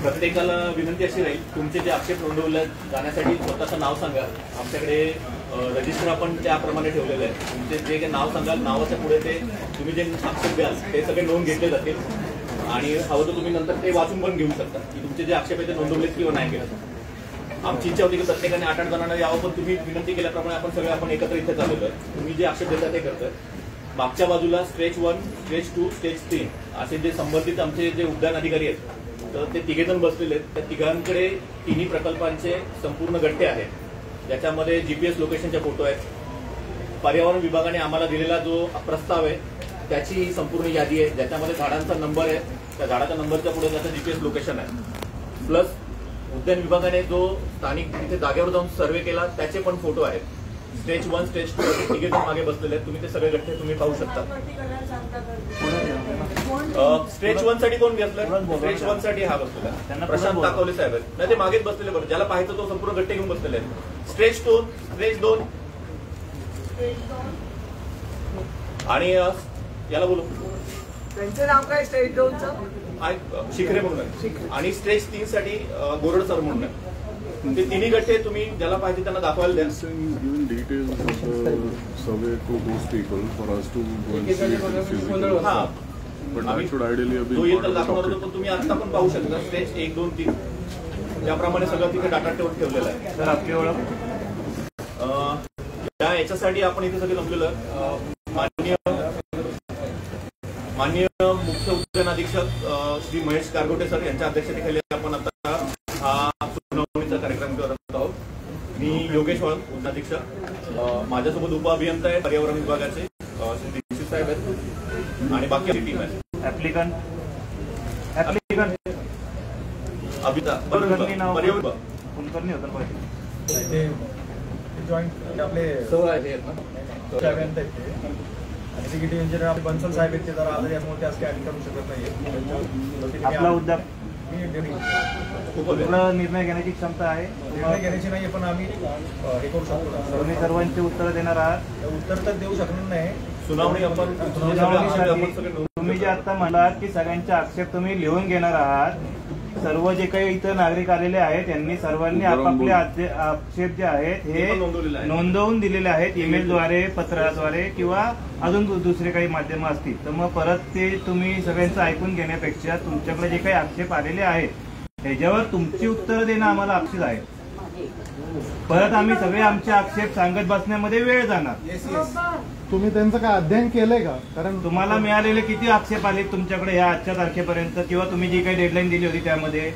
प्रत्येकाला विनंती अशी राहील, तुमचे जे आक्षेप नोंदवले जाण्यासाठी स्वतःचं नाव सांगा. आमच्याकडे रजिस्टर आपण त्याप्रमाणे ठेवलेलं आहे. तुमचे जे काही नाव सांगाल, नावाच्या पुढे ते तुम्ही जे आक्षेप द्याल ते सगळे नोंद घेतले जातील आणि हवं तर तुम्ही नंतर ते वाचून पण घेऊ शकता की तुमचे जे आक्षेप आहे ते नोंदवलेत किंवा नाही केलं. आमची इच्छा होती की प्रत्येकाने 8-8 जणांना यावं, पण तुम्ही विनंती केल्याप्रमाणे आपण एकत्र इथे चाललेलो आहे. तुम्ही जे आक्षेप देता ते करताय. मागच्या बाजूला स्टेज 1, स्टेज 2, स्टेज 3 असे जे संबंधित आमचे जे उद्यान अधिकारी आहेत तर ते तिघेजण बसलेले आहेत. त्या तिघांकडे तिन्ही प्रकल्पांचे संपूर्ण गठ्ठे आहेत, ज्याच्यामध्ये GPS लोकेशनचे फोटो आहेत. पर्यावरण विभागाने आम्हाला दिलेला जो प्रस्ताव आहे त्याची संपूर्ण यादी आहे, ज्याच्यामध्ये झाडांचा नंबर आहे. त्या झाडाच्या नंबरच्या पुढे त्याचं GPS लोकेशन आहे. प्लस उद्यान विभागाने जो स्थानिक तिथे जागेवर जाऊन सर्वे केला त्याचे पण फोटो आहेत. स्टेज 1, स्टेज 2 तिघे जण मागे बसलेले आहेत. तुम्ही ते सगळे गठ्ठे तुम्ही पाहू शकता. स्टेज 1 साठी कोण बसलं? स्टेज 1 साठी हा बसलेला प्रशांत ताकवले साहेब आहेत. नाही, ते मागेच बसलेले. बरं, ज्याला पाहायचं तो संपूर्ण गठ्ठे घेऊन बसलेले आहेत. स्टेज 2, स्टेज 2 आणि याला बोलू, त्यांचं नाव काय? स्टेज 2चं शिखरे म्हणून आहे. आणि स्टेज 3 साठी गोरड सर म्हणून आहे. ते तिन्ही गठ्ठे तुम्ही ज्याला पाहिजे त्यांना दाखवायला द्या. जो येईल दाखवणार होतो तुम्ही आता पण पाहू शकता. स्टेज 1, 2, 3 त्याप्रमाणे सगळं तिथे डाटा ठेवलेला आहे. तर आपली ओळख याच्यासाठी आपण इथे सगळे जमलेलो माननीय मुख्य उद्यान अधीक्षक श्री महेश गारगोटे सर यांच्या अध्यक्षतेखाली आपण आता हा सुनावणीचा कार्यक्रम करत आहोत. मी योगेश वाळ, उद्यान अधीक्षक. माझ्यासोबत उप अभियंता आहे पर्यावरण विभागाचे श्री दीक्षित साहेब आहेत आणि बाकी टीम आहे. ऍप्लिकंट अभिता कुलकर्णी होता पाहिजे. जॉईंट आपले एक्झिक्युटिव्ह इंजिनियर आपले बन्सल साहेब आहेत. ते जरा आजारी यामुळे ते आज काही करू शकत नाही. आपला उद्या निर्णय घेण्याची क्षमता आहे. निर्णय घेण्याची नाही, पण आम्ही हे करू शकतो. तुम्ही सर्वांची उत्तरं देणार आहात. उत्तर तर देऊ शकणार नाही. सुनावणीसाठी तुम्ही जे आता म्हणालात की सगळ्यांचे आक्षेप तुम्ही लिहून घेणार आहात. सर्व जे काही इथं नागरिक आलेले आहेत त्यांनी सर्वांनी आपापले आक्षेप जे आहेत हे नोंदवून दिलेले आहेत, ईमेलद्वारे, पत्राद्वारे किंवा अजून दुसरे काही माध्यम असतील. तर मग परत ते तुम्ही सगळ्यांचं ऐकून घेण्यापेक्षा तुमच्याकडे जे काही आक्षेप आलेले आहेत त्याच्यावर तुमची उत्तरं देणं आम्हाला अपेक्षित आहे. परत आम्ही सगळे आमचे आक्षेप सांगत बसण्यामध्ये वेळ जाणार. तुम्ही त्यांचं काय अध्ययन केलंय का? कारण तुम्हाला मिळालेले किती आक्षेप आले तुमच्याकडे या आजच्या तारखेपर्यंत, किंवा तुम्ही जी काही डेडलाईन दिली होती त्यामध्ये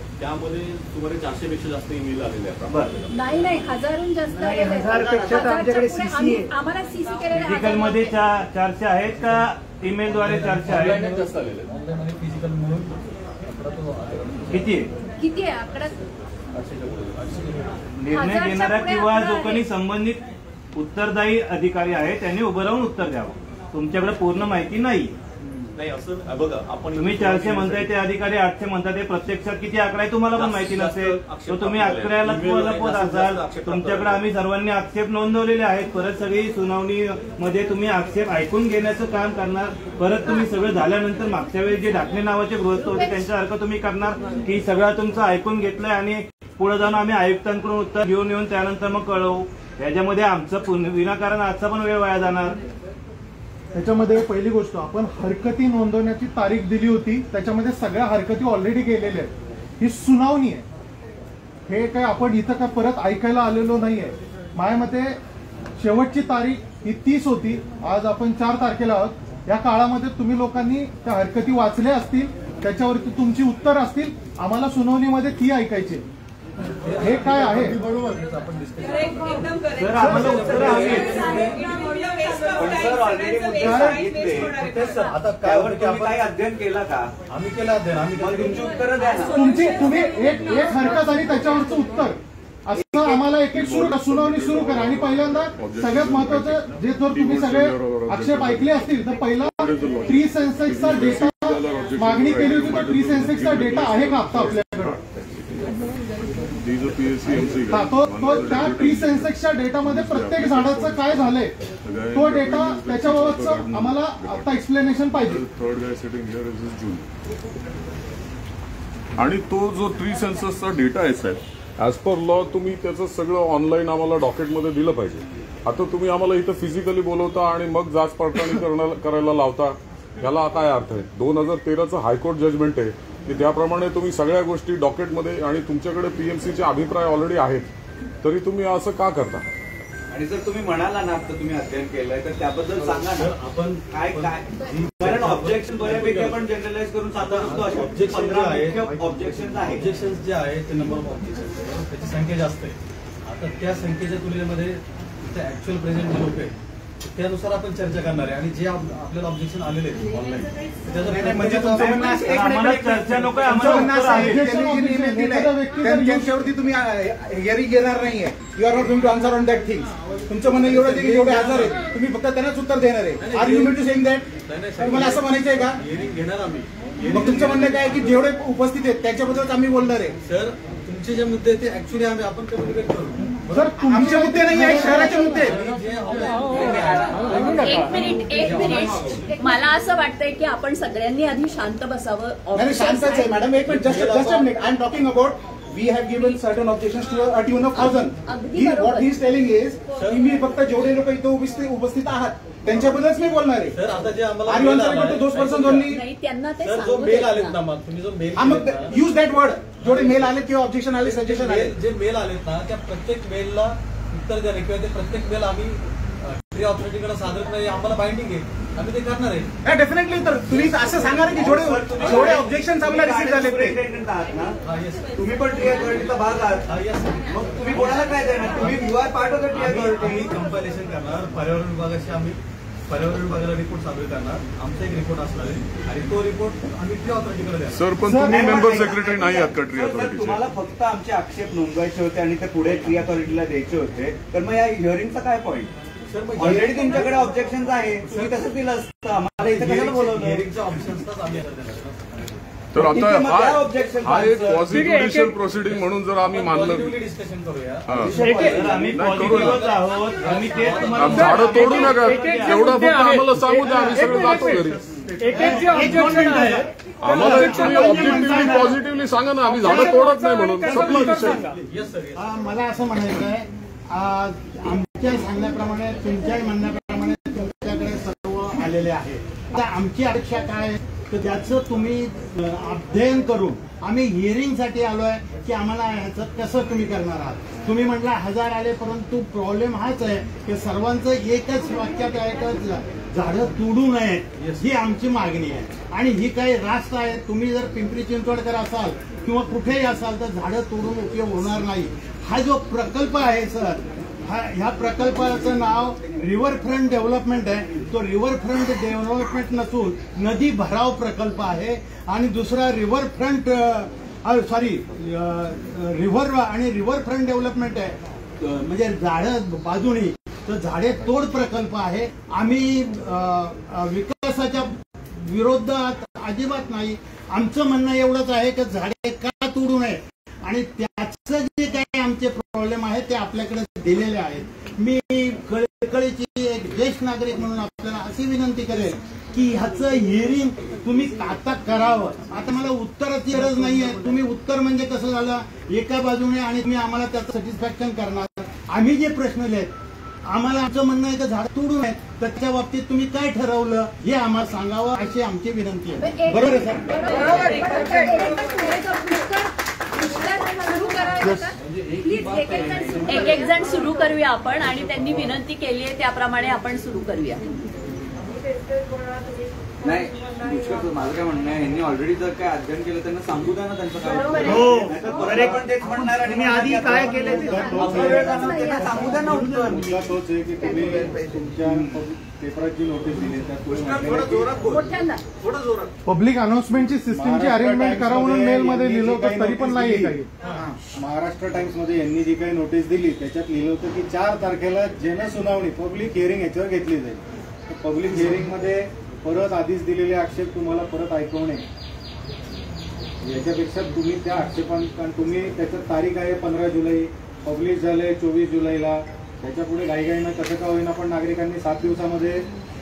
सुमारे 400 पेक्षा जास्त ईमेल आलेले आहेत. नाही, हजारहून जास्त. 1000पेक्षा आमच्याकडे सीसी आहे. आम्हाला सीसी केलेले फिजिकल मध्ये 400 आहेत का ईमेलद्वारे 400 आहेत? जास्त आलेले फिजिकल म्हणून किती आहे आकडा? निर्णय देणारा किंवा जो कोणी संबंधित उत्तरदायी अधिकारी आहे त्यांनी उभं राहून उत्तर द्यावं. तुमच्याकडे पूर्ण माहिती नाही. असं बघा, आपण तुम्ही 400 म्हणताय, ते अधिकारी 800 म्हणताय, ते प्रत्यक्षात किती आकडा आहे तुम्हाला पण माहिती नसेल. तर तुम्ही आकड्याला लपवत असाल. तुमच्याकडे आम्ही सर्वांनी आक्षेप नोंदवलेले आहेत. परत सगळी सुनावणी मध्ये तुम्ही आक्षेप ऐकून घेण्याचं काम करणार. परत तुम्ही सगळं झाल्यानंतर मागच्या वेळी जे ढाकणे नावाचे गृहस्थ होते त्यांच्यासारखं तुम्ही करणार की सगळं तुमचं ऐकून घेतलंय आणि पुढे जाऊन आम्ही आयुक्तांकडून उत्तर घेऊन येऊन त्यानंतर मग कळवू. याच्यामध्ये आमचं विनाकारण आजचा पण वेळ वाया जाणार. त्याच्यामध्ये पहिली गोष्ट, आपण हरकती नोंदवण्याची तारीख दिली होती, त्याच्यामध्ये सगळ्या हरकती ऑलरेडी केलेल्या आहेत. ही सुनावणी आहे. हे काय आपण इथं काय परत ऐकायला आलेलो नाहीये. माझ्या मते शेवटची तारीख ही 30 होती. आज आपण 4 तारखेला आहोत. या काळामध्ये तुम्ही लोकांनी त्या हरकती वाचल्या असतील, त्याच्यावरती तुमची उत्तर असतील. आम्हाला सुनावणीमध्ये ती ऐकायची. हे काय आहे? सर आम्हाला उत्तर आता त्यावर काही अध्ययन केला का? आम्ही केलं अध्ययन. आम्ही तुमची उत्तरं द्या. तुम्ही एक हरकत आणि त्याच्यावरचं उत्तर असं आम्हाला एक सुनावणी सुरू करा. आणि पहिल्यांदा सगळ्यात महत्वाचं, जे जर तुम्ही सगळे आक्षेप ऐकले असतील तर पहिला ट्री सेन्सेक्सचा डेटा मागणी केली होती. तर ट्री सेन्सेक्सचा डेटा आहे का आता आपल्याकडे? तो त्या ट्री सेन्सेक्सच्या डेटामध्ये प्रत्येक झाडाचं काय झालंय तो डेटा, त्याच्याबाबतचं आम्हाला आता एक्सप्लेनेशन पाहिजे. आणि तो जो ट्री सेन्ससचा डेटा आहे साहेब, ॲज पर लॉ तुम्ही त्याचं सगळं ऑनलाईन आम्हाला डॉकेटमध्ये दिलं पाहिजे. आता तुम्ही आम्हाला इथं फिजिकली बोलवता आणि मग जाच पडताळणी करायला लावता, याला काय अर्थ आहे? 2013चं हायकोर्ट जजमेंट आहे की त्याप्रमाणे तुम्ही सगळ्या गोष्टी डॉकेटमध्ये, आणि तुमच्याकडे पीएमसीचे अभिप्राय ऑलरेडी आहेत, तरी तुम्ही असं का करता? आणि जर तुम्ही म्हणाला ना तर तुम्ही अध्ययन केलंय तर त्याबद्दल सांगा ना. आपण काय कारण ऑब्जेक्शन बऱ्यापैकी आपण जनरलाइज करून साधारण ऑब्जेक्शन जे आहे, ऑब्जेक्शन आहे. ऑब्जेक्शन जे आहे ते नंबर ऑफ ऑब्जेक्शन त्याची संख्या जास्त आहे. आता त्या संख्येच्या तुलनेमध्ये इथे ऍक्च्युअल प्रेझेंट जे लोक आहे त्यानुसार आपण चर्चा करणार आहे. आणि जे आपल्याला ऑब्जेक्शन आलेले आहेत ऑनलाईन म्हणजे तुमचं म्हणणं असं आहे, आम्हाला चर्चा नको आहे, आम्हाला उत्तर आहे. त्यांच्यावरती तुम्ही हिअरिंग घेणार नाहीये. You are not going to answer on that things. तुमचं म्हणणं एवढं आहे की जेवढे हजर आहेत तुम्ही फक्त त्यांनाच उत्तर देणार आहे. Are you mean to saying that? तुम्हाला असं म्हणायचं आहे का? हिअरिंग घेणार आम्ही. मग तुमचं म्हणणं काय की जेवढे उपस्थित आहेत त्यांच्याबद्दलच आम्ही बोलणार आहे. सर तुमचे जे मुद्दे ते ऍक्च्युली आपण कम्युनिकेट करू. सर आमचे मुद्दे नाही आहे, शहराचे मुद्दे. एक मिनिट मला असं वाटतंय की आपण सगळ्यांनी आधी शांत बसावं. नाही शांतच आहे मॅडम. एक minute, just a minute. I am talking about we have given certain objections to a tune of 1000. What he is telling is की मी फक्त जेवढे लोक इथं उपस्थित आहात त्यांच्याबद्दलच मी बोलणार आहे. सर आता जे आम्हाला Are you answering to those persons only? नाही त्यांना ते सर जो मेल आलेत ना, मग तुम्ही जो मेल यूज दॅट वर्ड. जेवढे मेल आले किंवा ऑब्जेक्शन आले, सजेशन आले, जे मेल आलेत ना त्या प्रत्येक मेलला उत्तर द्यायला किंवा ते प्रत्येक मेल आम्ही ट्री ऑथॉरिटीकडे सादर करणार, आम्हाला बाइंडिंग आहे, आम्ही ते करणार आहे. डेफिनेटली. तर तुम्ही असं सांगा ना की जेवढे ऑब्जेक्शन आम्हाला रिसीव्ह झाले सुपरिटेंडेंट आहात ना, हा येस तुम्ही पण ट्री अथॉरिटीचा भाग आहात. हा येस. मग तुम्ही कोणाला काय देणार? तुम्ही you are part of the tree आम्ही अथॉरिटी. कंपायलेशन करणार. पर्यावरण विभागाशी आम्ही पर्यावरण विभागाला रिपोर्ट सादर करणार. आमचा एक रिपोर्ट असणार आहे आणि तो रिपोर्ट आम्ही ट्री ऑथॉरिटीकडे द्या. सर पण तुम्ही मेंबर सेक्रेटरी नाही आहात का ट्री अथॉरिटीचे? तुम्हाला फक्त आमचे आक्षेप नोंदवायचे होते आणि ते पुढे ट्री अथॉरिटीला द्यायचे होते. तर मग या हिअरिंगचा काय पॉईंट? सर मग ऑलरेडी तुमच्याकडे ऑब्जेक्शन आहे, तुम्ही कसं दिलं असतं? आम्हाला इथे कशाला बोलवलं? हिअरिंगच्या ऑप्शन्सच आम्ही आता देणार. तर आता ठीक आहे, मग त्या objection हा एक answer. क्वाझी प्रोसिडिंग म्हणून जर आम्ही मानलं, डिस्कशन करूया. आम्ही पॉझिटिव्हच आहोत. आम्ही तेच तुम्हाला झाडं तोडू नका, एवढा फक्त आम्हाला सांगू द्या, आम्ही सगळं जातो घरी. आम्हाला ऍक्च्युली ऑब्जेक्टिव्हली पॉझिटिव्हली सांगा ना, आम्ही झाडं तोडत नाही म्हणून. संपला विषय. Yes sir. मला असं म्हणायचं आहे, आमच्या सांगण्याप्रमाणे तुमच्याही म्हणण्याप्रमाणे तुमच्याकडे सर्व आलेले आहे. आता आमची अपेक्षा काय आहे तर ज्याचं तुम्ही अध्ययन करून आम्ही हिअरिंगसाठी आलोय की आम्हाला ह्याचं कसं तुम्ही करणार आहात. तुम्ही म्हटलं 1000 आले, परंतु प्रॉब्लेम हाच आहे की सर्वांचं एकच वाक्यात आहे का झाडं तोडू नयेत, ही आमची मागणी आहे. आणि ही काही रास्त आहे. तुम्ही जर पिंपरी चिंचवडकर असाल किंवा कुठेही असाल तर झाडं तोडून उपयोग होणार नाही. हा जो प्रकल्प आहे सर, ह्या प्रकल्पाचं नाव रिव्हरफ्रंट डेव्हलपमेंट आहे. तो रिव्हरफ्रंट डेव्हलपमेंट नसून नदी भराव प्रकल्प आहे. आणि दुसरा रिव्हरफ्रंट रिव्हर आणि रिव्हरफ्रंट डेव्हलपमेंट आहे, म्हणजे झाडं बाजूनी, तर झाडे तोड प्रकल्प आहे. आम्ही विकासाच्या विरोधात अजिबात नाही. आमचं म्हणणं एवढंच आहे की झाडे का तोडू नये आणि त्याचं जे काही आमचे प्रॉब्लेम आहेत ते आपल्याकडे दिलेले आहेत. मी कळकळीची एक ज्येष्ठ नागरिक म्हणून आपल्याला अशी विनंती करेल की ह्याचं हिअरिंग तुम्ही आता करावं. आता मला उत्तराची गरज नाहीये. तुम्ही उत्तर म्हणजे कसं झालं एका बाजूने आणि तुम्ही आम्हाला त्याचं सॅटिस्फॅक्शन करणार. आम्ही जे प्रश्न लिहिलेत, आम्हाला आमचं म्हणणं आहे की झाड तोडू नये, तर त्या बाबतीत तुम्ही काय ठरवलं हे आम्हाला सांगावं अशी आमची विनंती आहे. बरोबर आहे एक एक जण सुरू करूया आपण आणि त्यांनी विनंती केली आहे त्याप्रमाणे आपण सुरू करूया. नाही माझं काय म्हणणं आहे, यांनी ऑलरेडी जर काय अध्ययन केलं त्यांना सांगू द्या ना त्यांचं काय. पण तेच म्हणणार आणि आधी काय केलं त्यांना सांगू द्या ना उत्तर. तोच आहे की तुम्ही तुमच्या पेपरात जी नोटीस दिली पब्लिक अनाउन्समेंटची सिस्टीमची अरेंजमेंट करा म्हणून मेलमध्ये लिहिलं होतं, तरी पण नाही काही. महाराष्ट्र टाइम्स मध्ये यांनी जी काही नोटीस दिली त्याच्यात लिहिलं होतं की 4 तारखेला जनसुनावणी पब्लिक हिअरिंग याच्यावर घेतली जाईल. पब्लिक हिअरिंग मध्ये परत आधीच दिलेले आक्षेप तुम्हाला परत ऐकवणे याच्यापेक्षा तुम्ही त्या आक्षेपांना तुम्ही त्याच्यात तारीख आहे 15 जुलै, पब्लिश झाले 24 जुलैला. त्याच्यापुढे घाईघाईनं कसं का होईना पण नागरिकांनी 7 दिवसामध्ये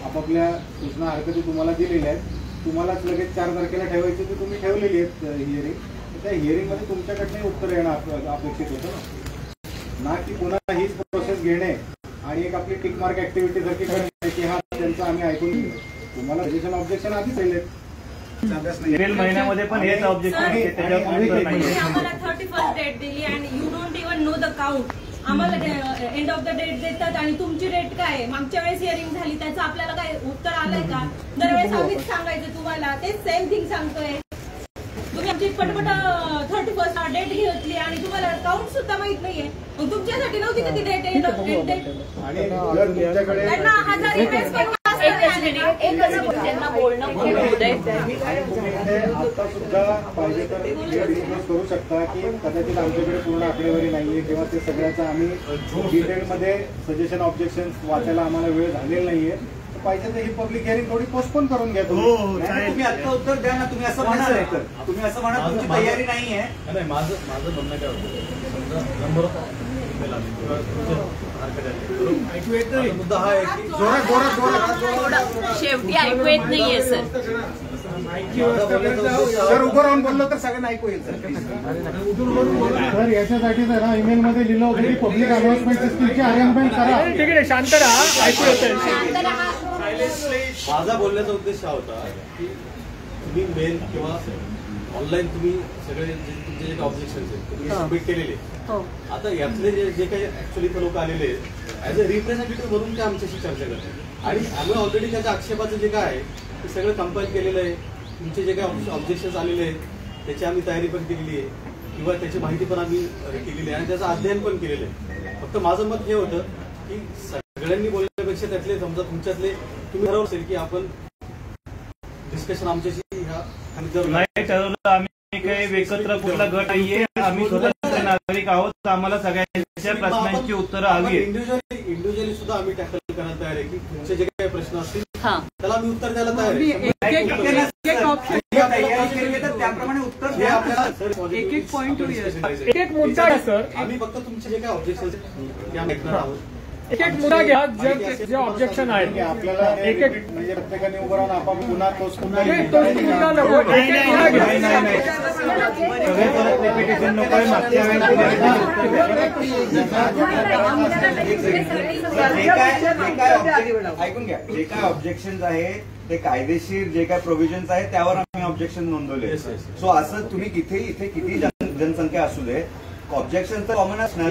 आपापल्या सूचना हरकती तुम्हाला दिलेल्या आहेत. तुम्हालाच लगेच 4 तारखेला ठेवायची ती तुम्ही ठेवलेली आहेत हिअरिंग. त्या हिअरिंग मध्ये तुमच्याकडनं उत्तर येणं अपेक्षित होतं ना की पुन्हा हीच प्रोसेस घेणे आणि एक आपली टिक मार्क ऍक्टिव्हिटी सारखी करणे की हा त्यांचं आम्ही ऐकून घेऊ. तुम्हाला सजेशन ऑब्जेक्शन आधीच येईल एप्रिल महिन्यामध्ये पण हेच ऑब्जेक्शन आहे आम्हाला 31st डेट दिली आणि you don't even know the count. आम्हाला एंड ऑफ द डेट देतात आणि तुमची रेट काय आहे. मागच्या वेळेस हिअरिंग झाली त्याचं आपल्याला काय उत्तर आलंय का. दरवेळेस आम्हीच सांगायचं तुम्हाला तेच सेम थिंग सांगतोय. तुम्ही आमची पटपट 31st डेट घेतली आणि तुम्हाला काउंट सुद्धा माहित नाहीये. मग तुमच्यासाठी नव्हती का ती डेट एंड ऑफ डेट. आणि जर तुमच्याकडे त्यांना 1000 ईमेल्स पण त्यांना बोलणं खूप होत आहे. आता सुद्धा पाहिजे तर डिस्कस करू शकता की कदाचित आमच्याकडे पूर्ण आकडेवारी नाहीये किंवा ते सगळ्याचं आम्ही डिटेलमध्ये सजेशन ऑब्जेक्शन वाचायला आम्हाला वेळ झालेला नाहीये. पाहिजे तर ही पब्लिक हिअरिंग थोडी पोस्टपोन करून घ्या. तुम्ही आता उत्तर द्या ना. तुम्ही असं म्हणाल तर तुम्ही असं म्हणा तुमची तयारी नाहीये. नाही, माझं म्हणणं काय होतं, समजा नंबर ऑफ ईमेल आली किंवा ऐकू येत नाही. मुद्दा हा आहे की शेवटी ऐकू येत नाहीये सर. जर उभं राहून बोललो तर सगळ्यांना ऐकू येईल सर. याच्यासाठी जर ईमेल मध्ये लिहिलं होतं की पब्लिक अनाउन्समेंट सिस्टीमची अरेंजमेंट करा. ठीक आहे, शांत राहा, ऐकू येतं. माझा बोलण्याचा उद्देश हा होता की तुम्ही मेल किंवा ऑनलाईन तुम्ही सगळे तुमचे जे ऑब्जेक्शन्स आहेत तुम्ही सबमिट केलेले. आता यातले जे काही ऍक्च्युअली लोक आलेले आहेत ऍज अ रिप्रेझेंटेटिव्ह म्हणून ते आमच्याशी चर्चा करतात आणि आम्ही ऑलरेडी त्याच्या आक्षेपाचं जे काय आहे ते सगळं कंपाईल केलेलं आहे. तुमचे जे काही ऑब्जेक्शन्स आलेले आहेत त्याची आम्ही तयारी पण केलेली आहे किंवा त्याची माहिती पण आम्ही केलेली आहे आणि त्याचं अध्ययन पण केलेलं आहे. फक्त माझं मत हे होतं की सगळ्यांनी बोलण्यापेक्षा त्यातले समजा तुमच्यातले तुम्ही ठरवलं असेल की आपण डिस्कशन आमच्याशी नाही ठरवलं. आम्ही काही एकत्र कुठला गट नाहीये. आम्ही स्वतंत्र नागरिक आहोत. आम्हाला सगळ्यांच्या प्रश्नांची उत्तरं हवी. इंडिव्हिज्युअली सुद्धा आम्ही टॅकल करायला तयार आहे की तुमचे जे काही प्रश्न असतील त्याला आम्ही उत्तर द्यायला तयार आहे. त्याप्रमाणे उत्तर द्या. आपल्याला एक एक पॉईंट एक मुद्दा आहे सर. आम्ही फक्त तुमचे जे काही ऑब्जेक्शन ते आम्ही ऐकणार आहोत. एक एक मुद्दा घ्या. जे ऑब्जेक्शन आहे आपल्याला एक एक म्हणजे प्रत्येकाने उभं राहून आपण पुन्हा तोच मुद्दा ऐकून घ्या. जे काय ऑब्जेक्शन आहे ते कायदेशीर जे काय प्रोव्हिजन्स आहेत त्यावर आम्ही ऑब्जेक्शन नोंदवले. सो असं तुम्ही इथे किती जनसंख्या असू दे ऑब्जेक्शन तर कॉमन असणार.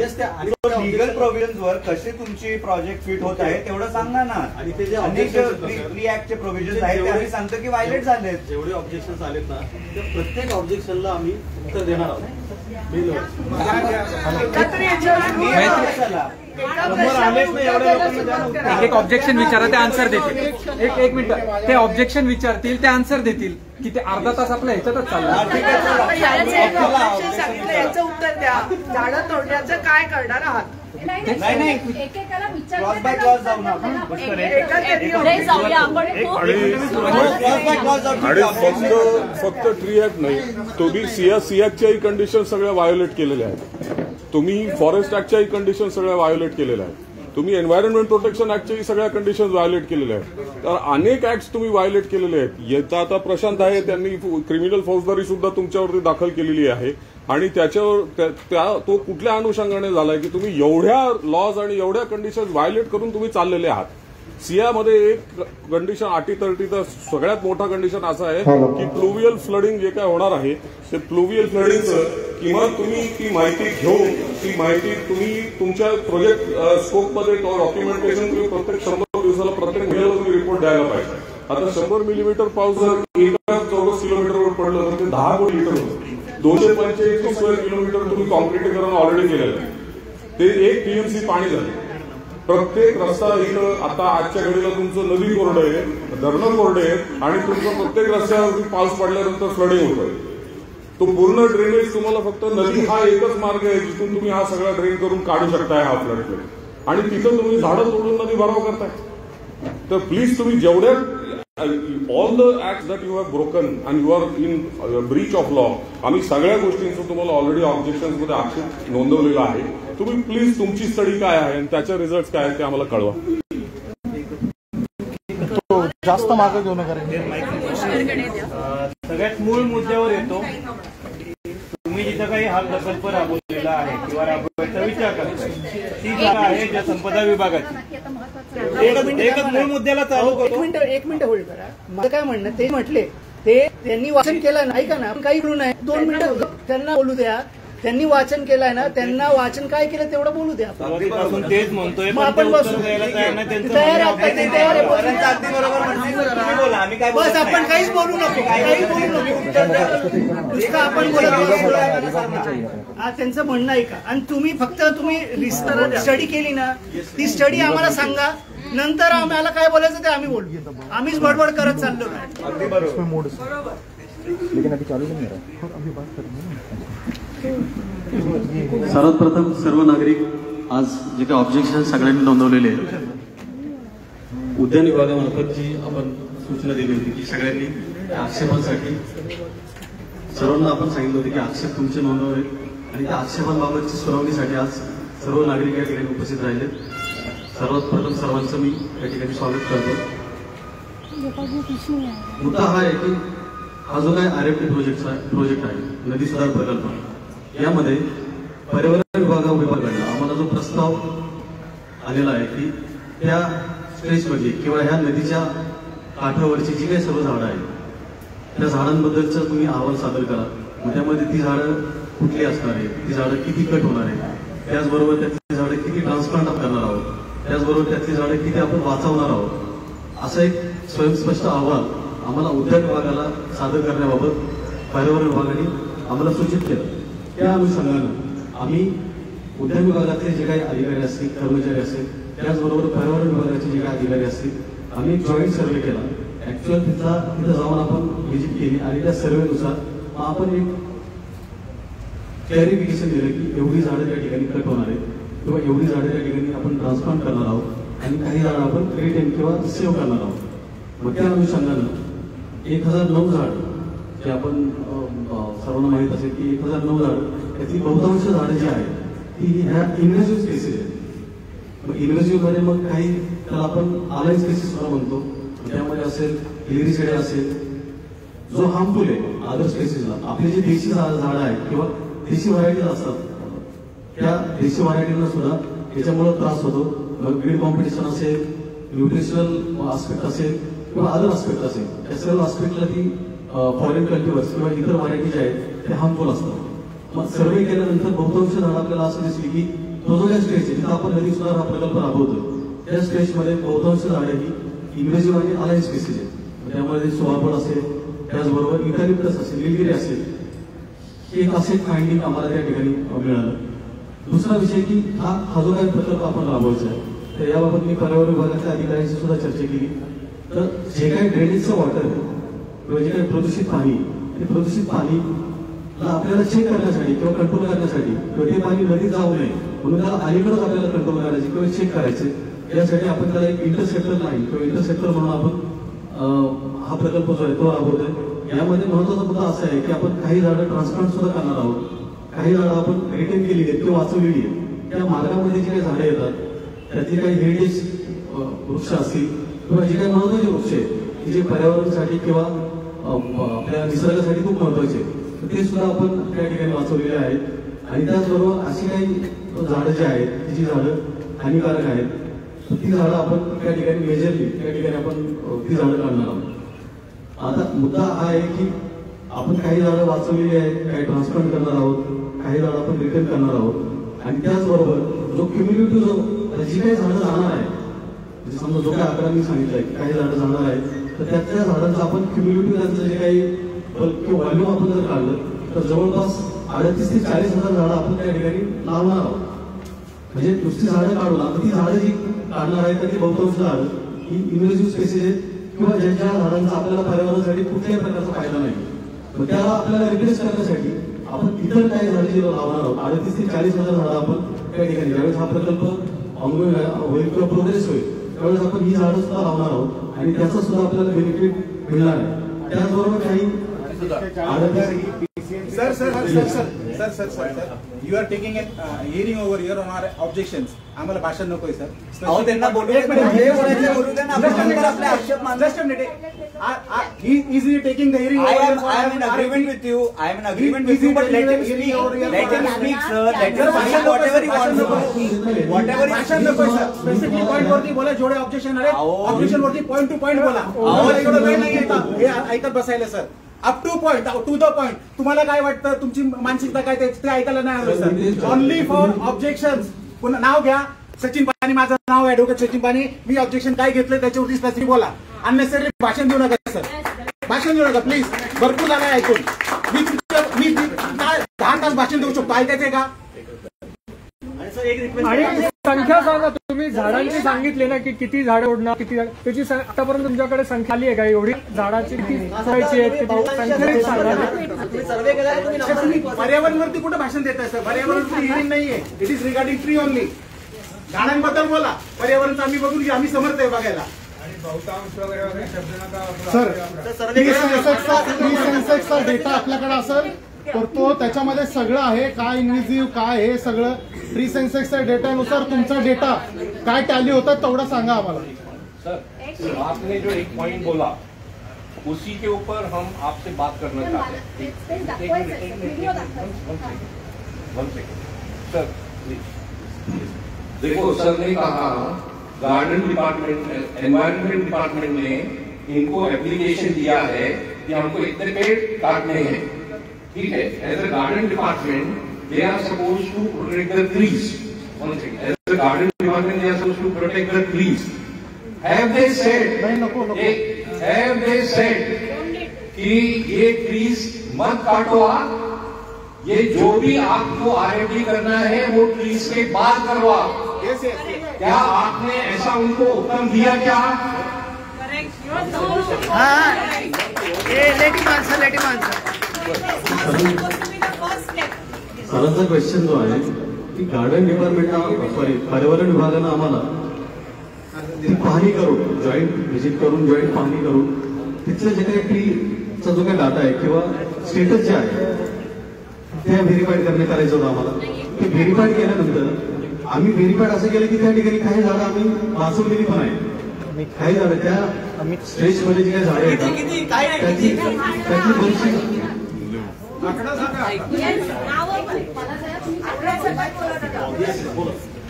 लिगल प्रोव्हिजन्स वर कसे तुमची प्रोजेक्ट फिट होत आहे तेवढं सांगा ना. आणि ते जे प्री ऍक्टचे प्रोव्हिजन्स आहेत ते आम्ही सांगतो की व्हायलेट झालेत. जेवढे ऑब्जेक्शन आलेत ना त्या प्रत्येक ऑब्जेक्शनला आम्ही उत्तर देणार आहोत. एक ऑब्जेक्शन विचारा ते आन्सर देतील. एक मिनिट ते ऑब्जेक्शन विचारतील ते आन्सर देतील की ते अर्धा तास आपल्या ह्याच्यातच चाललं. याचं उत्तर द्या. झाडं तोडण्याचं काय करणार आहात. नाही एकेकाला क्रॉस बाय क्रॉस जाऊ ना आपण. जाऊया आपण. आणि फक्त ट्री ऍक्ट नाही, तुम्ही सियाच्याही कंडिशन सगळ्या व्हायोलेट केलेल्या आहेत. तुम्ही फॉरेस्ट ऍक्टच्याही कंडिशन सगळ्या व्हायोलेट केलेल्या आहेत. तुम्ही एन्व्हायरमेंट प्रोटेक्शन ऍक्टच्याही सगळ्या कंडिशन व्हायोलेट केलेल्या आहेत. तर अनेक ऍक्ट तुम्ही व्हायोलेट केलेले आहेत. येता आता प्रशांत आहे त्यांनी क्रिमिनल फौजदारी सुद्धा तुमच्यावरती दाखल केलेली आहे आणि त्याच्यावर तो कुठल्या अनुषंगाने झालाय की तुम्ही एवढ्या लॉज आणि एवढ्या कंडिशन व्हायोलेट करून तुम्ही चाललेले आहात. सियामध्ये एक कंडिशन अटीतटीचा सगळ्यात मोठा कंडिशन असा आहे की प्लुव्हियल फ्लडिंग जे काय होणार आहे ते प्लुव्हियल फ्लडिंगचं किंवा तुम्ही ती माहिती घेऊन ती माहिती तुम्ही तुमच्या प्रोजेक्ट स्कोपमध्ये डॉक्युमेंटेशन तुम्ही प्रत्येक 100 दिवसाला प्रत्येक महिन्याला तुम्ही रिपोर्ट द्यायला पाहिजे. आता 100 मिलीमीटर पाऊस जर एका चौरस किलोमीटरवर पडलं तर ते 10 कोटी लिटर होतं. 285 स्क्वेअर किलोमीटर तुम्ही कॉन्क्रिटीकरण ऑलरेडी केलेलं आहे. ते 1 टीएमसी पाणी झालं. प्रत्येक रस्ता इथं आता आजच्या घडीला तुमचं नदी कोरडं आहे, धरणं कोरडे आहेत आणि तुमचं प्रत्येक रस्त्यावर पाऊस पडल्यानंतर फ्लडिंग होतोय. तो पूर्ण ड्रेनेज तुम्हाला फक्त नदी हा एकच मार्ग आहे जिथून तुम्ही हा सगळा ड्रेन करून काढू शकताय हा फ्लड प्लेन. आणि तिथं तुम्ही झाडं तोडून नदी भराव करताय. तर प्लीज तुम्ही जेवढ्या all the act that you have broken and you are in Breach of law, आम्ही सगळ्या गोष्टींचं तुम्हाला ऑलरेडी ऑब्जेक्शन्स मध्ये आक्षेप नोंदवलेला आहे. तुम्ही प्लीज तुमची स्टडी काय आहे आणि त्याचे रिझल्ट काय आहेत ते आम्हाला कळवा. जास्त मागे घेऊ नका. सगळ्यात मूळ मुद्द्यावर येतो. जिथं काही हा प्रकल्प राबवलेला आहे किंवा राबवायचा विचार करतोय ती जागा आहे जलसंपदा विभागाची. एकच मूळ मुद्द्याला चालू करतो. एक मिनिट होल्ड करा. मला काय म्हणणं ते म्हटले ते त्यांनी वाचन केलं नाही का ना काही बोलू नये. 2 मिनिटं त्यांना बोलू द्या. त्यांनी वाचन केलंय ना त्यांना वाचन काय केलं तेवढं बोलू द्या. सुरुवातीपासून तेच म्हणतोय मग आपण बस तयार बस आपण काहीच बोलू नको काही बोलू नको आपण त्यांचं म्हणणं आहे का. आणि तुम्ही फक्त स्टडी केली ना ती स्टडी आम्हाला सांगा नंतर आम्हाला काय बोलायचं ते आम्ही बोलू. आम्हीच बडबड करत चाललो नाही. अगदी बरोबर. सर्वात प्रथम सर्व नागरिक आज जे काही ऑब्जेक्शन सगळ्यांनी नोंदवलेले आहेत उद्यान विभागामार्फत जी आपण सूचना दिली होती की सगळ्यांनी त्या आक्षेपांसाठी सर्वांना आपण सांगितलं होतं की आक्षेप तुमचे नोंदवले आणि त्या आक्षेपांबाबतची सुनावणीसाठी आज सर्व नागरिक या ठिकाणी उपस्थित राहिले. सर्वात प्रथम सर्वांचं मी या ठिकाणी स्वागत करतो. मुद्दा हा आहे की हा जो काय RFT प्रोजेक्ट आहे नदी सुधार प्रकल्प यामध्ये पर्यावरण विभागाकडनं आम्हाला जो प्रस्ताव आलेला आहे की त्या स्ट्रेचमध्ये किंवा ह्या नदीच्या काठावरची जी काही सर्व झाडं आहेत त्या झाडांबद्दलचा तुम्ही अहवाल सादर करा. मग त्यामध्ये ती झाडं कुठली असणार आहे ती झाडं किती कट होणार आहे त्याचबरोबर त्यातली झाडं किती ट्रान्सप्लांट करणार आहोत त्याचबरोबर त्यातली झाडं किती आपण वाचवणार आहोत असा एक स्वयंस्पष्ट अहवाल आम्हाला उद्यान विभागाला सादर करण्याबाबत पर्यावरण विभागाने आम्हाला सूचित केलं. त्या अनुषंगानं आम्ही उद्यान विभागातले जे काही अधिकारी असतील कर्मचारी असतील त्याचबरोबर पर्यावरण विभागाचे जे काही अधिकारी असतील आम्ही एक जॉईंट सर्वे केला. ऍक्च्युअल तिथं जाऊन आपण व्हिजिट केली आणि त्या सर्वेनुसार आपण एक क्लॅरिफिकेशन दिलं की एवढी झाडं त्या ठिकाणी कट होणार आहेत किंवा एवढी झाडं त्या ठिकाणी आपण ट्रान्सप्लांट करणार आहोत आणि काही झाडं आपण रिटेन किंवा सेव्ह करणार आहोत. मग त्या अनुषंगानं 1009 झाड जे आपण सर्वांना माहीत असेल की 1009 झाड त्यातली बहुतांश झाडं जी आहेत ती ह्या इन्व्हेसिव्ह स्पेसिस आहेत. मग इन्व्हेसिव्ह मध्ये मग काही त्याला आपण अलाइन स्पेसिस सुद्धा म्हणतो. त्यामध्ये असेल इरिसेडे असेल जो हार्मफुल आहे अदर स्पेसिसला. आपले जे देशी झाडं आहेत किंवा देशी व्हरायटीज असतात त्या देशी व्हरायटीला सुद्धा त्याच्यामुळे त्रास होतो. मग ग्रीड कॉम्पिटिशन असेल न्यूट्रिशनल आस्पेक्ट असेल किंवा अदर आस्पेक्ट असेल त्या सर्व आस्पेक्टला ती फॉरेन कल्टिव्हर्स किंवा इतर व्हरायटी जे आहेत ते हार्मफुल असतात. मग सर्वे केल्यानंतर बहुतांश झाडं आपल्याला असं दिसली की तो जो काही स्टेज आहे जिथं आपण नदी सुधार हा प्रकल्प राबवतो त्या स्टेजमध्ये बहुतांश झाडं ही इन्व्हेसिव्ह आणि अलाइन स्पेसिस आहेत. त्यामध्ये सोआपड असेल त्याचबरोबर इटालिप्टस असेल निलगिरी असेल हे एक असे फाइंडिंग आम्हाला त्या ठिकाणी मिळालं. दुसरा विषय की हा जो काही प्रकल्प आपण राबवायचा आहे तर याबाबत मी पर्यावरण विभागाच्या अधिकाऱ्यांशी सुद्धा चर्चा केली. तर जे काही ड्रेनेजचं वॉटर किंवा जे काही प्रदूषित पाणी ते प्रदूषित पाणी आपल्याला चेक करण्यासाठी किंवा कंट्रोल करण्यासाठी किंवा ते पाणी नदीत जाऊ नये म्हणून त्याला अलीकडच आपल्याला कंट्रोल करायचे किंवा चेक करायचे यासाठी आपण त्याला एक इंटरसेप्टर लाईन किंवा इंटरसेप्टर म्हणून आपण हा प्रकल्प जो आहे तो राबवतोय. यामध्ये महत्वाचा मुद्दा असा आहे की आपण काही झाडं ट्रान्सप्लांट सुद्धा करणार आहोत. काही झाडं आपण रिटेन केलेली आहेत किंवा वाचवलेली आहेत. त्या मार्गामध्ये जी काही झाडं येतात त्यातली काही हेरिटेज वृक्ष असतील किंवा जे काही महत्वाचे वृक्ष आहेत की जे पर्यावरणासाठी किंवा आपल्या निसर्गासाठी खूप महत्वाचे ते सुद्धा आपण त्या ठिकाणी वाचवलेले आहेत. आणि त्याचबरोबर अशी काही झाडं जी आहेत जी झाडं हानिकारक आहेत ती झाडं आपण त्या ठिकाणी मेजरली त्या ठिकाणी आपण ती झाडं काढणार आहोत. आता मुद्दा हा आहे की आपण काही झाडं वाचवलेली आहेत काही ट्रान्सप्लांट करणार आहोत काही झाडं आपण रिटर्न करणार आहोत आणि त्याचबरोबर जो क्युम्युलेटिव्ह जो जी काही झाडं जाणार आहे म्हणजे समजा जो काही आकडा मी सांगितलाय की काही झाडं जाणार आहेत तर त्यातल्या झाडांचं आपण क्युम्युलेटिव्ह त्यांचं जे काही व्हॉल्यूम आपण जर काढलं तर जवळपास 38 ते 40 हजार झाडं आपण त्या ठिकाणी लावणार आहोत. म्हणजे नुसती झाडं काढून आता ती झाडं जी काढणार आहेत तर ती बहुतांश झाडं ही इन्व्हेसिव्ह स्पेसिस आहेत किंवा ज्यांच्या झाडांचा आपल्याला पर्यावरणासाठी कुठल्याही प्रकारचा फायदा नाही. मग त्याला आपल्याला रिप्लेस करण्यासाठी आपण इतर काही झाडं जी लावणार आहोत 38 ते 40 हजार झाडं आपण त्या ठिकाणी ज्यावेळेस हा प्रकल्प ऑनगोईंग होईल किंवा प्रोग्रेस होईल त्यावेळेस आपण ही झाडं सुद्धा लावणार आहोत आणि त्याचा सुद्धा आपल्याला बेनिफिट मिळणार आहे. त्याचबरोबर काही sir you are taking an hearing over here on our objections. आम्हाला भाषण नकोय सर. त्यांना Is he taking the hearing? I am in agreement with you. I am in agreement with you. But let him speak. Let him speak, sir. Let him speak whatever he wants to do. Whatever भाषण नकोय sir. Specific point वरती बोला. जेवढे objection आहेत objection वरती point two point बोला. एवढं वेळ नाही हे ऐकत बसायला sir. Up to point, to the point. तुम्हाला काय वाटतं, तुमची मानसिकता काय ते ऐकायला नाही आलं सर. Only for objection. पुन्हा नाव घ्या. सचिन पाणी माझं नाव, ऍडव्होकेट सचिन पाणी. मी ऑब्जेक्शन काय घेतलं त्याच्यावरती स्पेसिफिक बोला. अननेसेसरी भाषण देऊ नका सर. भाषण देऊ नका प्लीज. भरपूर झालं ऐकून. मी 10 तास भाषण देऊ शकतो. ऐकायचंय का? आणि संख्या सांगा. तुम्ही झाडांची सांगितले ना की किती झाडं ओढणार, किती झाड, त्याची आतापर्यंत तुमच्याकडे संख्या आली आहे का? एवढी झाडाची किती करायची आहे पर्यावरणावरती कुठं भाषण देत आहे सर? पर्यावरणावरती हिअरिंग नाहीये. It is regarding tree only. झाडांबद्दल बोला. पर्यावरणचं आम्ही बघून घ्या. आम्ही समर्थ आहे बघायला. सर सेन्सेक्सचा डेटा आपल्याकडे असेल तर तो त्याच्यामध्ये सगळं आहे. काय इन्व्हिजिव्ह काय हे सगळं प्री सेन्सेक्सच्या डेटानुसार तुमचा डेटा काय टॅली होता तेवढं सांगा आम्हाला. सर आपने जो एक पॉइंट बोला उसी के ऊपर हम आपसे बात करना चाहते हैं. सर देखो, सर ने कहा गार्डन डिपार्टमेंट, एनवायरमेंट डिपार्टमेंट ने इनको एप्लीकेशन दिया है कि हमको इतने पेड़ काटने हैं. ठीक है, as a garden department they are supposed to protect the trees. One second. As a garden department, they are supposed to protect the trees. Have they said कि ये trees मत काटो आप, ये जो भी आपको RFD करना है वो trees के बाद करो आप. क्या आपने ऐसा उनको हुक्म दिया क्या? हाँ, लेट हिम आंसर. सरांचा क्वेश्चन जो आहे की गार्डन डिपार्टमेंटला पर्यावरण विभागानं आम्हाला ती पाहणी करून, जॉईंट व्हिजिट करून, जॉईंट पाहणी करून तिथलं जे काही ट्रीचा जो काही डाटा आहे किंवा स्टेटस जे आहे ते व्हेरीफाईड करायचं होतं आम्हाला. ते व्हेरीफाईड केल्यानंतर आम्ही व्हेरीफाईड असं केलं की त्या ठिकाणी काही झाडं आम्ही वाचवलेली पण आहे. काही झाडं त्या स्ट्रेचमध्ये जी काही झाडं येतात त्याची बरीचशी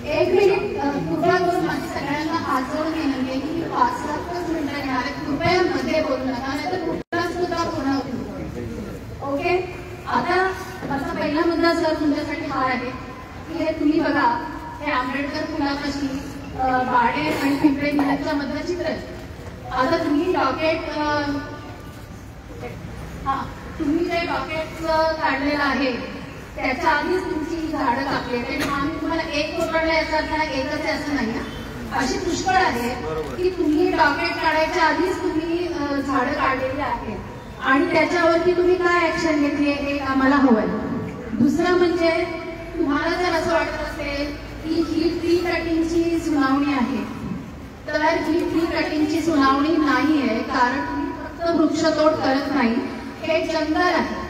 एक मिनिट कृपया करून माझी सगळ्यांना हात जोडून विनंती आहे की 5-7 मिनिटं घेणार आहे. कृपया मध्ये बोलू नका, नाही तर कुठला सुद्धा पूर्ण होईल. ओके, आता माझा पहिला मुद्दा सर तुमच्यासाठी हा आहे की हे तुम्ही बघा, हे आंबेडकर पुलापाशी बाडे आणि पिंपळे मिरजच्या मधलं चित्र आहे. आता तुम्ही डॉकेट तुम्ही जे डॉकेट काढलेलं आहे त्याच्या आधीच तुमची झाडं कापली आहेत. आम्ही तुम्हाला एक कोकणला याचा अर्थ एकच आहे असं नाही ना. अशी पुष्कळ आहे की तुम्ही डॉकेट काढायच्या आधीच तुम्ही झाडं काढलेली आहेत आणि त्याच्यावरती तुम्ही काय ऍक्शन घेतली हे आम्हाला हवंय. दुसरं म्हणजे तुम्हाला जर असं वाटत असेल की ही ट्री कटिंगची सुनावणी आहे तर ही ट्री कटिंगची सुनावणी नाही आहे, कारण तुम्ही फक्त वृक्षतोड करत नाही. हे जंगल आहे,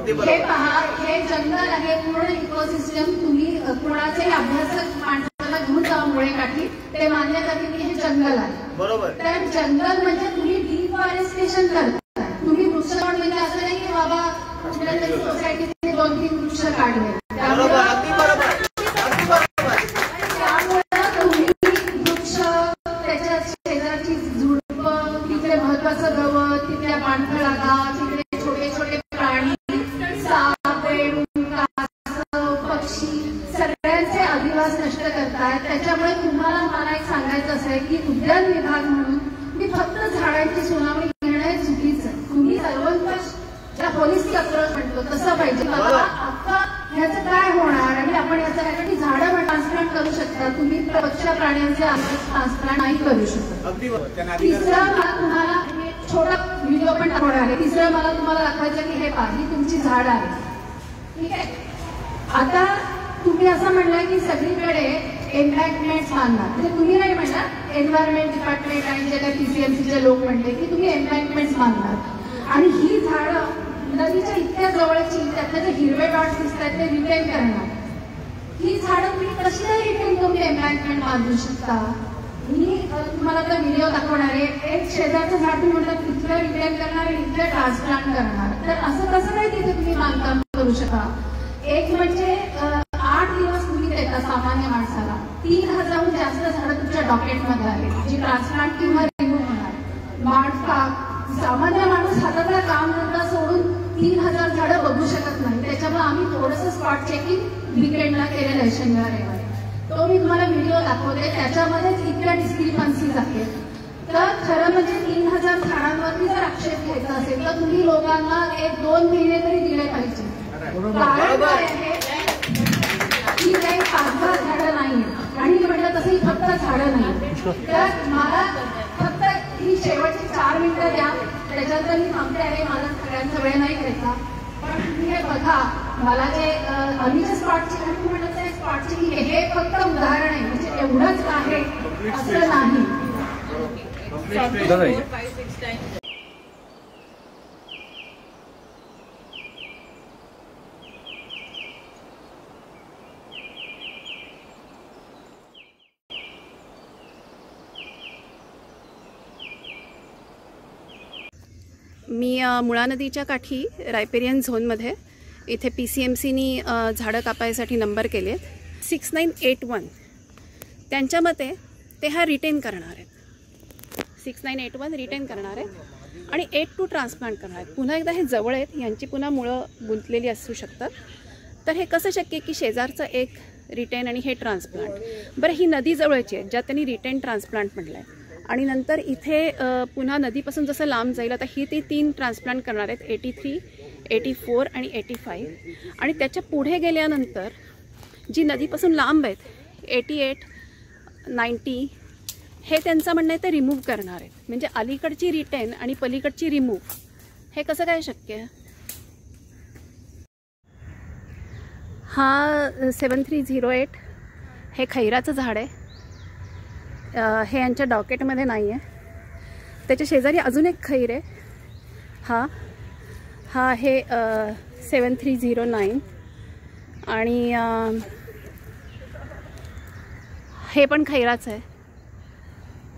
हे पहा, हे जंगल आहे. पूर्ण इकोसिस्टम तुम्ही कोणाचे अभ्यासक माणसाला घेऊन जा मुळे काठी ते मान्य करते की हे जंगल आहे. बरोबर. तर जंगल म्हणजे तुम्ही डिफॉरेस्टेशन करता. तुम्ही वृक्षतोड म्हणजे असं नाही की बाबा कुठल्या तरी सोसायटीचे 2-3 वृक्ष काढले. त्यामुळे तुम्ही वृक्ष, त्याच्या शेजारची झुडपं, तिकडे महत्वाचं गवत, तिथल्या पाणथळागा, तिकडे छोटे छोटे प्राणी, साप, पक्षी, सगळ्यांचे अधिवास नष्ट करतायत. त्याच्यामुळे तुम्हाला मला एक सांगायचं असं आहे की उद्यान विभाग म्हणून मी फक्त झाडांची सुनावणी घेणं हे चुकीचं आहे. तुम्ही सर्वंकष ज्या होलिस्टिक अप्रोच म्हणतो तसं पाहिजे. आता ह्याचं काय होणार आणि आपण याचं काय झाडं ट्रान्सप्लांट करू शकता, तुम्ही पक्ष प्राण्यांचे ट्रान्सप्लांट नाही करू शकत. तिसरं मला तुम्हाला छोटा व्हिडिओ पण दाखवणार आहे. तिसरं मला तुम्हाला दाखवायचं की हे पहा, ही तुमची झाड आहे. ठीक आहे. आता तुम्ही असं म्हणलं की सगळीकडे एम्पॅक्टमेंट्स बांधणार, म्हणजे तुम्ही नाही म्हणणार, एन्व्हायरमेंट डिपार्टमेंट आणि जे काही PCMCचे लोक म्हणले की तुम्ही एम्पॅक्टमेंट्स बांधणार आणि ही झाडं नदीच्या इतक्या जवळची त्यातले जे हिरवे डॉट्स दिसत आहेत ते रिटेन करणार. ही झाडं तुम्ही कशी नाही रिटेन करून एम्बँकमेंट बांधू शकता? मी तुम्हाला आता व्हिडिओ दाखवणार आहे. एक शेजारचं झाड तुम्ही म्हटलं इथलं रिटेन करणार आणि इथलं ट्रान्सप्लांट करणार, तर असं कसं नाही तिथे तुम्ही बांधकाम करू शकता? एक म्हणजे 8 दिवस तुम्ही देता सामान्य माणसाला. 3000हून जास्त झाडं तुमच्या डॉकेटमध्ये आहेत जी ट्रान्सप्लांट किंवा रिमूव्ह होणार. सामान्य माणूस हातातला काम धंदा सोडून 3000 झाडं बघू शकत नाही. त्याच्यामुळे आम्ही थोडंसं स्पॉट चेकिंग विकेंडला केलेलं आहे शनिवार रविवारी. तो मी तुम्हाला व्हिडिओ दाखवते. त्याच्यामध्येच इतक्या डिस्क्रिपन्सीज आहेत. तर खरं म्हणजे 3000 झाडांवरती जर आक्षेप घ्यायचा असेल तर तुम्ही लोकांना 1-2 महिने तरी दिले पाहिजे. कारण काय आहे की काही 5-10 झाडं नाही आणि म्हटलं तसंही फक्त झाडं नाही. तर मला फक्त ही शेवटची 4 मिनिटं द्या, त्याच्यानंतर मी थांबते आहे. मला सगळ्यांचा वेळ नाही घ्यायचा. पण तुम्ही हे बघा, मला जे आम्हीचे स्पॉटची आणि म्हणत आहे स्पॉटची हे फक्त उदाहरण आहे, म्हणजे एवढंच आहे असं नाही. मी मुळा नदीच्या काठी रायपेरियन झोनमध्ये इथे PCMCनी झाडं कापायसाठी नंबर केले आहेत 6981. त्यांच्या मते ते हा रिटेन करणार आहेत. 6981 रिटेन करणार आहेत आणि 82 ट्रान्सप्लांट करणार आहेत. पुन्हा एकदा हे जवळ आहेत, यांची पुन्हा मुळं गुंतलेली असू शकतात. तर हे कसं शक्य की शेजारचं एक रिटेन आणि हे ट्रान्सप्लांट? बरं, ही नदी जवळची आहे ज्यात त्यांनी रिटेन ट्रान्सप्लांट म्हटलं आहे. आणि नंतर इथे पुन्हा नदीपासून जसं लांब जाईल आता ही ती 3 ट्रान्सप्लांट करणार आहेत 83, 84 आणि 85. आणि त्याच्या पुढे गेल्यानंतर जी नदीपासून लांब आहेत 88, 90 हे त्यांचं म्हणणं आहे ते रिमूव्ह करणार आहेत. म्हणजे अलीकडची रिटेन आणि पलीकडची रिमूव्ह हे कसं काय शक्य आहे? हा 7308 हे खैराचं झाड आहे. हे यांच्या डॉकेटमध्ये नाही आहे. त्याच्या शेजारी अजून एक खैर आहे. हा हे 7309 आणि हे पण खैराचं आहे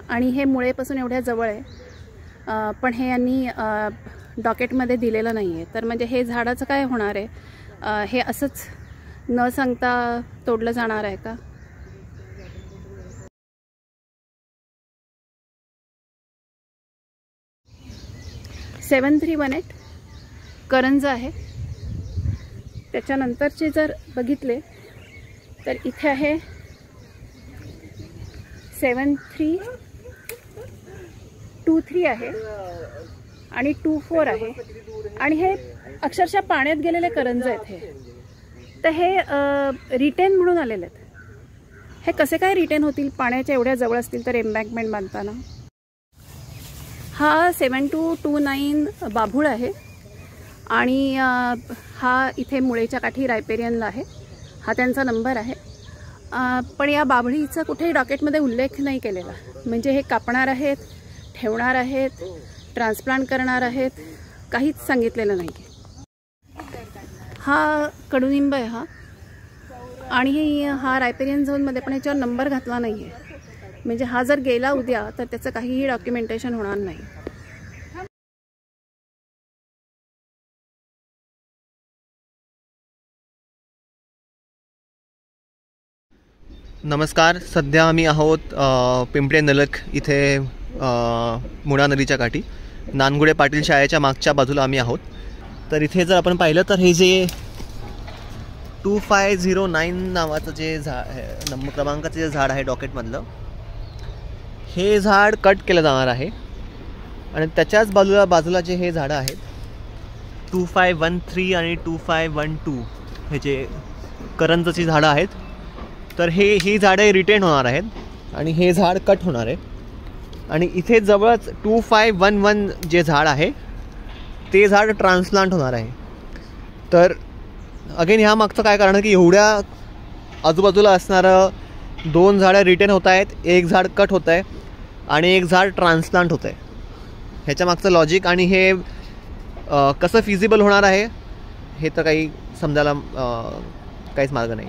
आणि हे मुळेपासून एवढ्या जवळ आहे. पण हे यांनी डॉकेटमध्ये दिलेलं नाही आहे. तर म्हणजे हे झाडाचं काय होणार आहे? हे असंच न सांगता तोडलं जाणार आहे का? सेवन 7318 करंज आहे. त्याच्यानंतरचे जर बघितले तर इथे आहे 7323 आहे आणि 24 आहे आणि हे अक्षरशः पाण्यात गेलेले करंज आहेत. हे तर हे रिटेन म्हणून आलेले आहेत. हे कसे काय रिटेन होतील पाण्याच्या एवढ्या जवळ असतील तर एम्बँकमेंट बांधताना? हा 7229 बाभूळ आहे आणि हा इथे मुळेच्या काठी रायपेरियनला आहे. हा त्यांचा नंबर आहे. पण या बाभळीचा कुठेही डॉकेटमध्ये उल्लेख नाही केलेला. म्हणजे हे कापणार आहेत, ठेवणार आहेत, ट्रान्सप्लांट करणार आहेत, काहीच सांगितलेलं नाही. हा कडुनिंब आहे हा आणि हा रायपेरियन झोनमध्ये पण याच्यावर नंबर घातला नाही आहे. म्हणजे हा जर गेला उद्या तर त्याचं काहीही डॉक्युमेंटेशन होणार नाही. नमस्कार. सध्या आम्ही आहोत पिंपळे नलक इथे मुळा नदीच्या काठी नानगुडे पाटील शाळेच्या मागच्या बाजूला आम्ही आहोत. तर इथे जर आपण पाहिलं तर हे जे 2509 नावाचं जे नंबर क्रमांकाचं जे झाड आहे डॉकेटमधलं, हे झाड कट केलं जाणार आहे. आणि त्याच्याच बाजूला जे हे झाडं आहेत 2513 आणि 2512 हे जे करंजची झाडं आहेत, तर ही झाडं रिटेन होणार आहेत आणि हे झाड कट होणार आहे. आणि इथे जवळच 2511 जे झाड आहे ते झाड ट्रान्सप्लांट होणार आहे. तर अगेन ह्या मागचं काय कारण की एवढ्या आजूबाजूला असणारं 2 झाडं रिटेन होत आहेत, 1 झाड कट होत आहे आणि 1 झाड ट्रान्सप्लांट होत आहे. ह्याच्या मागचं लॉजिक आणि हे कसं फिजिबल होणार आहे हे तर काही समजायला काहीच मार्ग नाही.